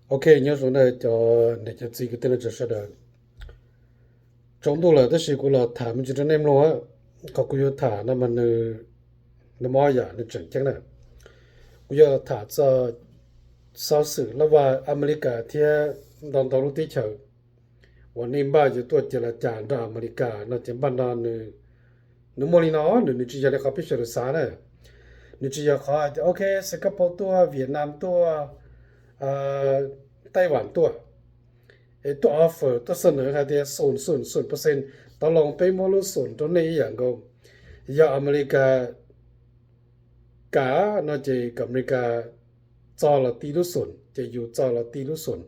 OK，你说那叫那叫这个在那就是的，中度了，但是过了他们就是那么啊，เขาก็อยู่ถานะมันนะมออย่านะจังจังนะกูอยากถาจะสาวสื่อแล้วว่าอเมริกาที่ตอนรู้ที่เฉยวันนี้บ้าจะตัวเจรจาระอเมริกานะจะบ้านนั้นนึกมอลีนอนึกจะได้เขาพิจารณานะนึกจะเขาโอเคสิงคโปร์ตัวเวียดนามตัวไต้หวันตัวตัวออฟเฟอร์ตัวเสนอค่ะที่0.0% ตลองไปมอลส่วนตัวนี้อย่างก็อย่าอเมริกากาน่าจะกับอเมริกาจอละตีลุส่วนจะอยู่จอละตีลุส่วน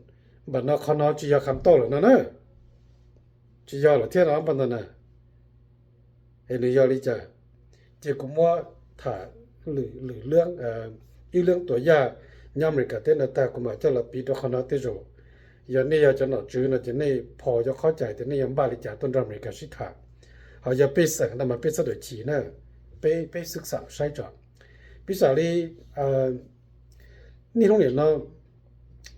บัดนั้นเขาน่าจะอยากคำโตแล้วนะจะอยากละเที่ยงบัดนั้นนะนี่อยากลิจ้ะจะกุมว่าถ้าหรือเรื่องอีเรื่องตัวยายอเมริกาเต้นแต่กุมว่าจะละปีตัวเขาน่าจะรู้อย่างนี้จะน่าจื้อนะจะนี่พอจะเข้าใจแต่นี่ยังบาลิจาต้นอเมริกาชิทาเขาจะไปสั่งแต่มันเป็นสะดุดฉีนะไปศึกษาใช้จ่อพิสาลีนี่โรงเรียนเนาะ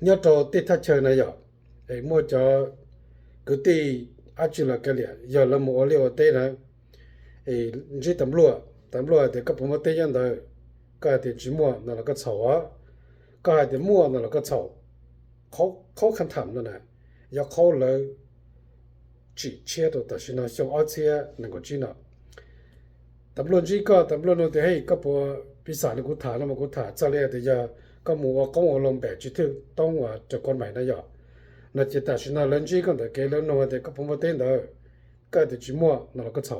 เนี่ยจะติดทัชเชอร์นะอย่ามั่วจะก็ตีอาจุละกันเลยอย่าละมัวเลี้ยวเต้นะจีตำรวจเด็กก็ผมว่าเต้ยันเด้อก็เด็กจีมัวนั่นแล้วก็เฉาก็เด็กมัวนั่นแล้วก็เฉาเขาคันถามนั่นน่ะอย่าเขาเลยจีเชียตัวแต่สินะชงอาเซียนั่นก็จีน่ะตำรวจจีก็ตำรวจนั่นแต่ให้ก็พอพิสารกูถามแล้วมันกูถามจะเรียกแต่อย่าก็มัวก็มัวลงแบบจิถึงต้องว่าจะคนใหม่นะอย่านั่นจะแต่สินะเรื่องจีก็แต่เกแล้วนั่นแต่ก็ผมว่าเต้นเด้อก็แต่จีมัวนั่นแล้วก็เฉา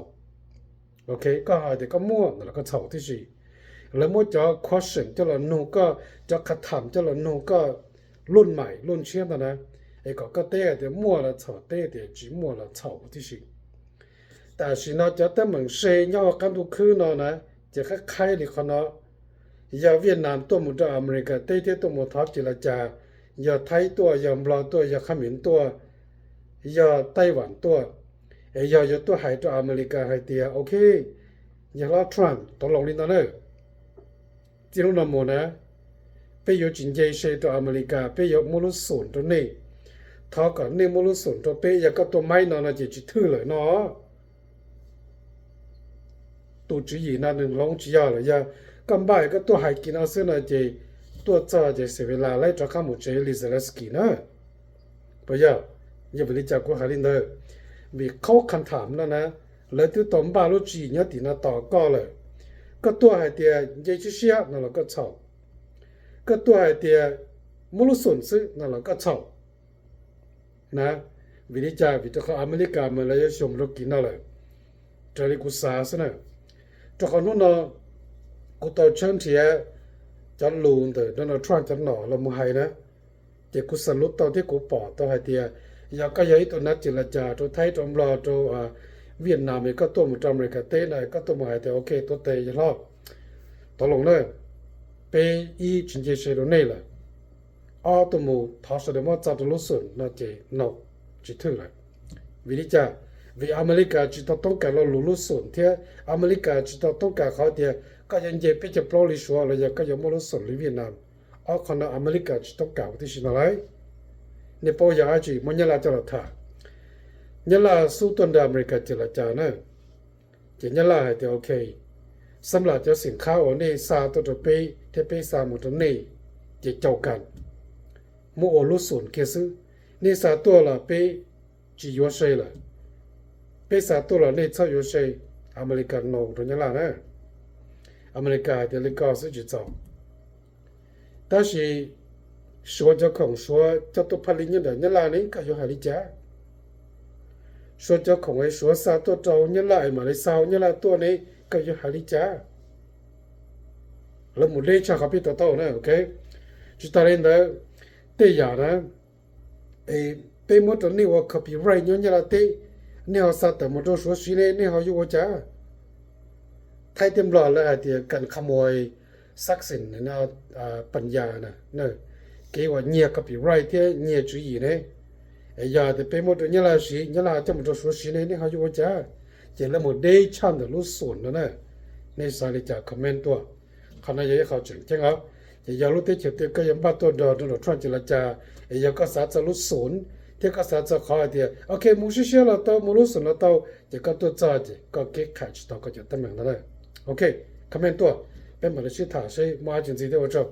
โอเคก็หาแต่ก็มัวนั่นแล้วก็เฉาที่สิแล้วมัวจะ question จะละนูก็จะคัดถามจะละนูก็รุ่นใหม่รุ่นเชียนนะก็เต้เดี๋ยวมั่วละเฉาเต้เดี๋ยวจีมั่วละเฉาที่สิแต่สินะจะแต่เหมือนเซย่อกันทุกคืนนะจะคล้ายๆเลยคนนะอย่าเวียดนามตัวมุดอเมริกาเต้ตัวมุดทับเจรจาอย่าไทยตัวอย่าลาวตัวอย่าเขมรตัวอย่าไต้หวันตัวอย่าตัวหายตัวอเมริกาหายเตียโอเคอย่าละทรัมป์ตลอดลิ้นนะเนอะจีนน้ำมันนะไปอยู่จินเจเชตัวอเมริกาไปอยู่มลส่วนตัวนี้ท้อก่อนนี่มลส่วนตัวไปอยากก็ตัวไม้นอนจะจิถือเลยเนาะตัวจีอีนั่นหนึ่งลงจียาเลยกำบ่ายก็ตัวหายกินเอาเส้นจะตัวจ่อจะเสียเวลาไล่จากข้ามหมดเจลิซาเลสกีนะเพราะอย่าไปริจากูหาลินเดอร์มีเขาคำถามแล้วนะแล้วที่ตอมบาลูจีเนี่ยตีน่าต่อก็เลยก็ตัวหายเตียเยชิเชียนั่นเราก็ชอบก็ตัวไอเดียมุลุส่วนซึ่งนั่นเราก็ชอบนะวินิจาวิจารณ์อเมริกามาเลยชมรกินนั่นแหละจะริกุศาสนะจะคนนู้นกูต่อเชิญเทียจะลูนเถอะนั่นเราทรานจะหน่อเราไม่ให้นะเจ้ากุศลุตตอนที่กูปอดตัวไอเดียอยากก็ย้ายตัวนัดเจรจาตัวไทยตัวรอตัวเวียดนามก็ตัวมุตอเมริกาเต้เลยก็ตัวมาให้แต่โอเคตัวเตยรอบตกลงเลยไปอีจินเจเชโรเน่ละตัวมูทอสเดมอจัดลุสุนน่าจะนกจิถือเลยวินิจาวิอเมริกาจิตต้องการเราลุสุนเทียอเมริกาจิตต้องการเขาเทียก็ยังเย็บไปจะปล่อยชัวร์เลยก็ยังมลุสุนหรือเวียดนามคนอเมริกาจิตต้องการที่สินอะไรเนี่ยพอยาจีมันยันละจะละท่ายันละสู้ต้นอเมริกาเจรจานะจะยันละให้เดียวโอเคสำหรับเจ้าสินค้าอันนี้ซาตัวไปเทไปซาหมดตัวนี้จะเจ้ากันมูโอลุสุนเคซึนี่ซาตัวละไปจีโยเชละไปซาตัวละนี่เช่าโยเชอเมริกันโนตัวนี้ละนะอเมริกาเดลิกา是去找但是说这空说这都怕人家的你啦你ก็อยู่หาลิจ้า说这空ไอ้说ซาตัวเจ้านี่ละไอ้มาเลยซานี่ละตัวนี้ก็อยู่หาลิจ้าแล้วหมดเลยชาขับไปต่อนะโอเคจุดตาเล่นเด้อเตยานะไปหมดตอนนี้ว่าขับไปไรเนี่ยละเตเนี่ยเขาสัตว์แต่หมดตัวชัวชีเนี่ยเขาอยู่ว่าจ้าไทยเต็มหล่อแล้วเดี๋ยวกันขโมยซักสินเนี่ยปัญญานะเนี่ยเกี่ยวกับเนี่ยขับไปไรเที่ยเนี่ยจุยเนี่ยยาแต่ไปหมดตัวเนี่ยละชีเนี่ยละจะหมดตัวชัวชีเนี่ยเขาอยู่ว่าจ้าเจ้าแล้วหมดได้ชันแต่รู้ส่วนนะเนี่ยในสายจากคอมเมนต์ตัวขณะยังเขาจึงจังเอา จะยาลุเตเฉตก็ยังบ้าตัวดอโดนทรัมป์เจรจาอยากก็สาจะลุศูนย์ที่ก็สาจะขอเดียโอเคมูชิเชียเราตัวมูลุสุนเราตัวจะก็ตัวจ้าจะก็เก็บขายตัวก็จะตั้งเหมือนนั่นเลยโอเคคอมเมนต์ตัวเป็นเหมือนชื่อถาใช่มาจริงๆที่ว่าจบ